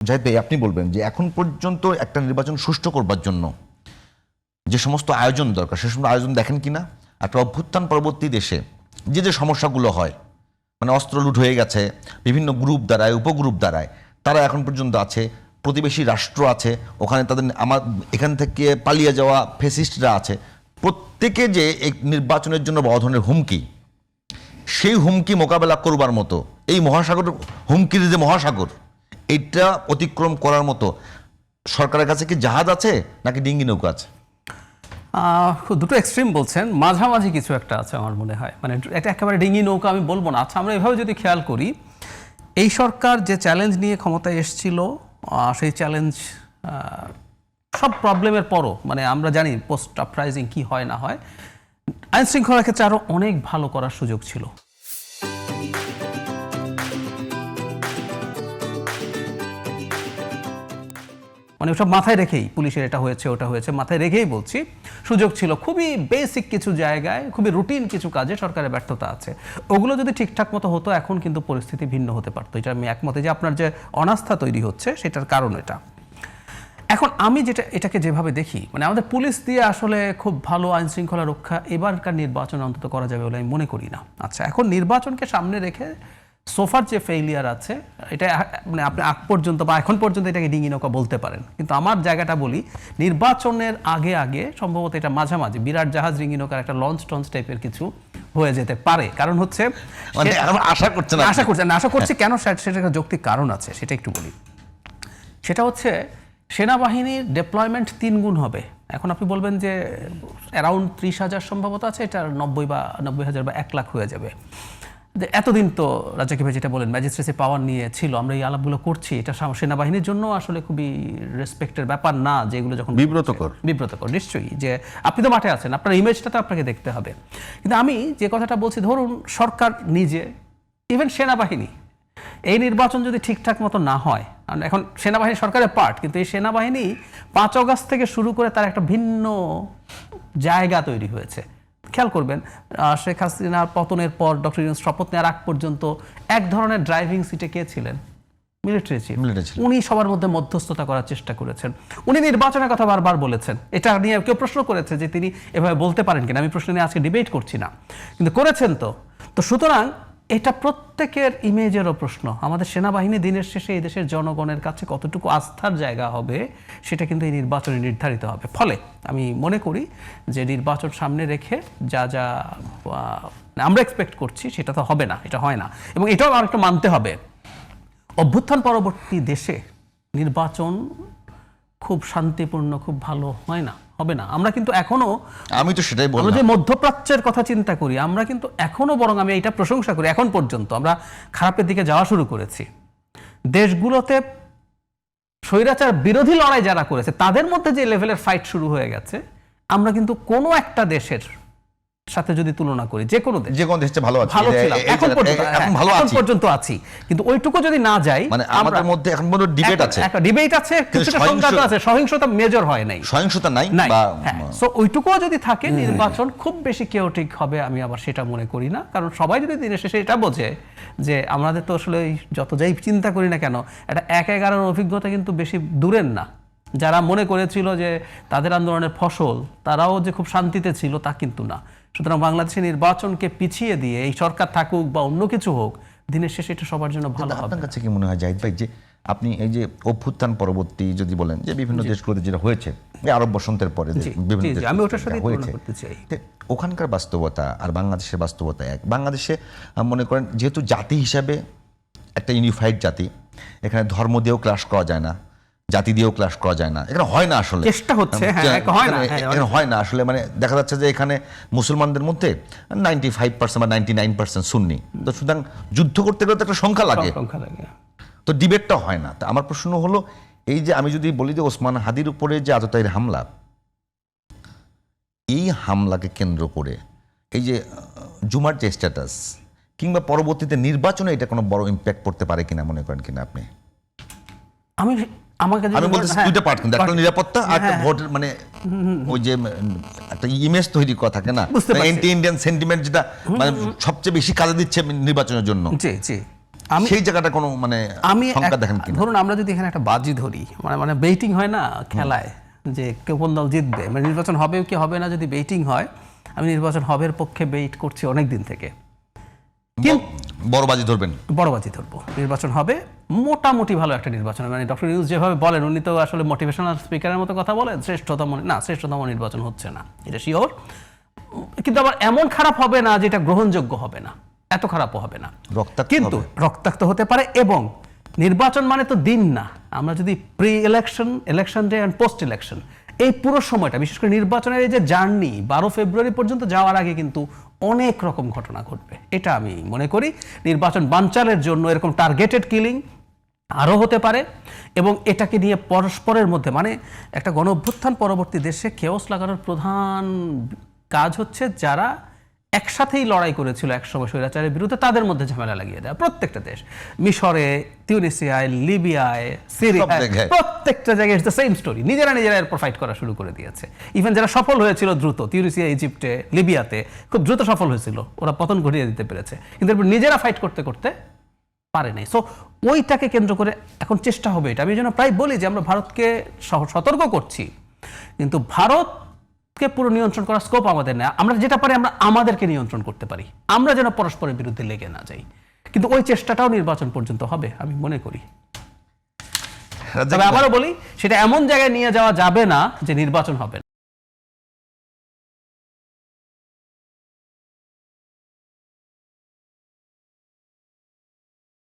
জাহিদ ভাই, আপনি বলবেন যে এখন পর্যন্ত একটা নির্বাচন সুষ্ঠু করবার জন্য যে সমস্ত আয়োজন দরকার সে সমস্ত আয়োজন দেখেন কিনা? একটা অভ্যুত্থান পরবর্তী দেশে যে সমস্যাগুলো হয়, মানে অস্ত্র লুট হয়ে গেছে, বিভিন্ন গ্রুপ দ্বারায় উপগ্রুপ দ্বারায়, তারা এখন পর্যন্ত আছে, প্রতিবেশী রাষ্ট্র আছে, ওখানে তাদের এখান থেকে পালিয়ে যাওয়া ফ্যাসিস্টরা আছে, প্রত্যেকে যে এই নির্বাচনের জন্য বড় ধরনের হুমকি, সেই হুমকি মোকাবেলা করবার মতো এই মহাসাগর, হুমকির যে মহাসাগর, এইটা অতিক্রম করার মতো সরকারের কাছে কি জাহাজ আছে নাকি ডিঙ্গি নৌকা আছে? দুটো এক্সট্রিম বলছেন, মাঝামাঝি কিছু একটা আছে আমার মনে হয়। মানে এটা একেবারে ডিঙ্গি নৌকা আমি বলবো না। আচ্ছা, আমরা এভাবে যদি খেয়াল করি, এই সরকার যে চ্যালেঞ্জ নিয়ে ক্ষমতায় এসেছিল, সেই চ্যালেঞ্জ সব প্রবলেমের পরও, মানে আমরা জানি পোস্ট আপরাইজিং কি হয় না হয়, আইন শৃঙ্খলার ক্ষেত্রে আরও অনেক ভালো করার সুযোগ ছিল। মানে ওসব মাথায় রেখেই, পুলিশের এটা হয়েছে ওটা হয়েছে মাথায় রেখেই বলছি, সুযোগ ছিল। খুবই বেসিক কিছু জায়গায়, খুবই রুটিন কিছু কাজে সরকারের ব্যর্থতা আছে। ওগুলো যদি ঠিকঠাক মতো হতো এখন কিন্তু পরিস্থিতি ভিন্ন হতে পারতো। এটা আমি একমতে যে আপনার যে অনাস্থা তৈরি হচ্ছে সেটার কারণ এটা। এখন আমি এটাকে যেভাবে দেখি, মানে আমাদের পুলিশ দিয়ে আসলে খুব ভালো আইন শৃঙ্খলা রক্ষা এবারকার নির্বাচন অন্তত করা যাবে বলে আমি মনে করি না। আচ্ছা, এখন নির্বাচনকে সামনে রেখে সোফার যে ফেইলিয়ার আছে, এটা মানে আপনি আগ পর্যন্ত বা এখন পর্যন্ত এটাকে ডিঙ্গি নৌকা বলতে পারেন, কিন্তু আমার জায়গাটা বলি নির্বাচনের আগে আগে সম্ভবত এটা মাঝামাঝি বিরাট জাহাজ ডিঙ্গি নৌকার একটা লঞ্চ টঞ্চ টাইপের কিছু হয়ে যেতে পারে। কারণ হচ্ছে আশা করছি কেন, সেটা একটা যৌক্তিক কারণ আছে, সেটা একটু বলি। সেটা হচ্ছে সেনাবাহিনীর ডেপ্লয়মেন্ট 3 গুণ হবে। এখন আপনি বলবেন যে অ্যারাউন্ড 30,000 সম্ভবত আছে, এটা 90,000 বা 1 লাখ হয়ে যাবে। এতদিন তো রাজ্জাকি ভাই যেটা বলেন ম্যাজিস্ট্রেসি পাওয়ার নিয়ে ছিল, আমরা এই আলাপগুলো করছি, এটা সেনাবাহিনীর জন্য আসলে খুবই রেসপেক্টের ব্যাপার না যে এগুলো যখন বিব্রতকর নিশ্চয়ই, যে আপনি তো মাঠে আছেন, আপনার ইমেজটা তো আপনাকে দেখতে হবে। কিন্তু আমি যে কথাটা বলছি, ধরুন সরকার নিজে, ইভেন সেনাবাহিনী, এই নির্বাচন যদি ঠিকঠাক মতো না হয়, এখন সেনাবাহিনী সরকারের পার্ট, কিন্তু এই সেনাবাহিনী 5 অগাস্ট থেকে শুরু করে তার একটা ভিন্ন জায়গা তৈরি হয়েছে। খেয়াল করবেন শেখ হাসিনার পতনের পর ডক্টর ইউনূস শপথ নেওয়ার আগ পর্যন্ত এক ধরনের ড্রাইভিং সিটে কে ছিলেন? Military chief. উনি সবার মধ্যে মধ্যস্থতা করার চেষ্টা করেছেন। উনি নির্বাচনের কথা বারবার বলেছেন। এটা নিয়ে কেউ প্রশ্ন করেছে যে তিনি এভাবে বলতে পারেন কিনা, আমি প্রশ্ন নিয়ে আজকে ডিবেট করছি না, কিন্তু করেছেন তো সুতরাং এটা প্রত্যেকের ইমেজেরও প্রশ্ন। আমাদের সেনাবাহিনী দিনের শেষে এই দেশের জনগণের কাছে কতটুকু আস্থার জায়গা হবে সেটা কিন্তু এই নির্বাচনে নির্ধারিত হবে। ফলে আমি মনে করি যে নির্বাচন সামনে রেখে যা আমরা এক্সপেক্ট করছি সেটা তো হবে না, এটা হয় না। এবং এটাও আরেকটা মানতে হবে, অভ্যুত্থান পরবর্তী দেশে নির্বাচন খুব শান্তিপূর্ণ, খুব ভালো হয় না, হবে না। আমরা কিন্তু এখনো, আমি তো সেটাই বললাম, আমরা যে মধ্যপ্রাচ্যের কথা চিন্তা করি, আমরা কিন্তু এখনো, বরং আমি এটা প্রশংসা করি, এখন পর্যন্ত আমরা খারাপের দিকে যাওয়া শুরু করেছি। দেশগুলোতে স্বৈরাচার বিরোধী লড়াই যারা করেছে তাদের মধ্যে যে লেভেলের ফাইট শুরু হয়ে গেছে, আমরা কিন্তু কোনো একটা দেশের সাথে যদি তুলনা করি, যে কোনো দেশ ভালো ছিলাম, এখন পর্যন্ত আছি, কিন্তু ওইটুকু যদি না যাই, মানে আমাদের মধ্যে এখন পর্যন্ত ডিবেট আছে, কিছুটা সংঘাত আছে, সহিংসতা মেজর হয় নাই, সহিংসতা নাই, সো ওইটুকুও যদি থাকে, নির্বাচন খুব বেশি কেওটিক হবে আমি আবার সেটা মনে করি না। কারণ সবাই যদি দিনের শেষে এটা বোঝে যে আমাদের তো আসলে যত যাই চিন্তা করি না কেন, এটা 1/11 অভিজ্ঞতা কিন্তু বেশি দূরের না। যারা মনে করেছিল যে তাদের আন্দোলনের ফসল তারাও যে খুব শান্তিতে ছিল, তা কিন্তু না। সুতরাং বাংলাদেশের নির্বাচনকে পিছিয়ে দিয়ে এই সরকার থাকুক বা অন্য কিছু হোক, দিনের শেষে এটা সবার জন্য ভালো হবে। আপনার কাছে কি মনে হয় জাহিদ ভাই, যে আপনি এই যে অভ্যুত্থান পরবর্তী যদি বলেন যে বিভিন্ন দেশগুলোতে যেটা হয়েছে, আরব বসন্তের পরে বিভিন্ন দেশে আমি ওটার সাথে তুলনা করতে চাই, ওখানকার বাস্তবতা আর বাংলাদেশের বাস্তবতা এক। বাংলাদেশে মনে করেন যেহেতু জাতি হিসাবে একটা ইউনিফাইড জাতি, এখানে ধর্ম দিয়েও ক্লাস করা যায় না, জাতি দিয়েও ক্লাস করা যায় না, এখানে হয় না আসলে, চেষ্টা হচ্ছে, এখানে হয় না আসলে। মানে দেখা যাচ্ছে যে এখানে মুসলমানদের মধ্যে 95% বা 99% সুন্নি, তো সুতরাং যুদ্ধ করতে গেলে তো একটা সংখ্যা লাগে, তো ডিবেটটা হয় না। তা আমার প্রশ্ন হলো, এই যে আমি যদি বলি যে ওসমান হাদির উপরে যে আততায়ীর হামলা, এই হামলাকে কেন্দ্র করে এই যে জুমার যে স্ট্যাটাস, কিংবা পরবর্তীতে নির্বাচনে এটা কোনো বড় ইম্প্যাক্ট পড়তে পারে কিনা মনে করেন কিনা আপনি? আমি বলতেছি দুইটা পার্ট, কিন্তু একটা নিরাপত্তা আর একটা ভোটের, মানে ওই যে একটা ইমেজ তৈরি করা থাকে না, অ্যান্টি ইন্ডিয়ান সেন্টিমেন্ট, যেটা মানে সবচেয়ে বেশি কাজে দিচ্ছে নির্বাচনের জন্য। সেই জায়গাটা কোনো মানে আমি সংখ্যা দেখেন কিনা? ধরুন আমরা যদি এখানে একটা বাজি ধরি, মানে বেটিং হয় না খেলায়, যে কেউ কোন দল জিতবে, মানে নির্বাচন হবে কি হবে না যদি বেটিং হয়, আমি নির্বাচন হবের পক্ষে বেইট করছি অনেক দিন থেকে। বড় বাজি ধরবেন? বড় বাজি ধরবো, নির্বাচন হবে মোটামুটি ভালো একটা নির্বাচন। মানে ডক্টর ইউনূস যেভাবে বলেন, উনি তো আসলে মোটিভেশনাল স্পিকারের মতো কথা বলেন, শ্রেষ্ঠতম নির্বাচন হচ্ছে না, এটা শিওর। কিন্তু আবার এমন খারাপ হবে না যেটা গ্রহণযোগ্য হবে না, এত খারাপও হবে না, রক্তাক্ত কিন্তু হবে। রক্তাক্ত হতে পারে। এবং নির্বাচন মানে তো দিন না, আমরা যদি pre election, election day and post election, এই পুরো সময়টা, বিশেষ করে নির্বাচনের এই যে জার্নি 12 ফেব্রুয়ারি পর্যন্ত যাওয়ার আগে কিন্তু অনেক রকম ঘটনা ঘটবে। এটা আমি মনে করি নির্বাচন বানচালের জন্য এরকম টার্গেটেড কিলিং আরও হতে পারে। এবং এটাকে নিয়ে পরস্পরের মধ্যে, মানে একটা গণ অভ্যুত্থান পরবর্তী দেশে কেওস লাগানোর প্রধান কাজ হচ্ছে যারা একসাথেই লড়াই করেছিল একসময় স্বৈরাচারের বিরুদ্ধে, তাদের মধ্যে ঝামেলা লাগিয়ে দেওয়া। প্রত্যেকটা দেশ, মিশরে, তিউনিসিয়ায়, লিবিয়ায়, সিরিয়ায়, প্রত্যেকটা জায়গায় দ্য সেম স্টোরি। নিজেরা এরপর ফাইট করা শুরু করে দিয়েছে। ইভেন যারা সফল হয়েছিল দ্রুত, তিউনিসিয়া, ইজিপ্টে, লিবিয়াতে খুব দ্রুত সফল হয়েছিল, ওরা পতন ঘটিয়ে দিতে পেরেছে, কিন্তু এরপর নিজেরা ফাইট করতে করতে পারে নাই। সো ওইটাকে কেন্দ্র করে এখন চেষ্টা হবে। এটা আমি যেন প্রায় বলি যে আমরা ভারতকে সতর্ক করছি, কিন্তু ভারতকে পুরো নিয়ন্ত্রণ করার স্কোপ আমাদের নেই। আমরা যেটা পারি, আমরা আমাদেরকে নিয়ন্ত্রণ করতে পারি, আমরা যেন পরস্পরের বিরুদ্ধে লেগে না যাই। কিন্তু ওই চেষ্টাটাও নির্বাচন পর্যন্ত হবে আমি মনে করি। তবে আবারও বলি, সেটা এমন জায়গায় নিয়ে যাওয়া যাবে না যে নির্বাচন হবে না।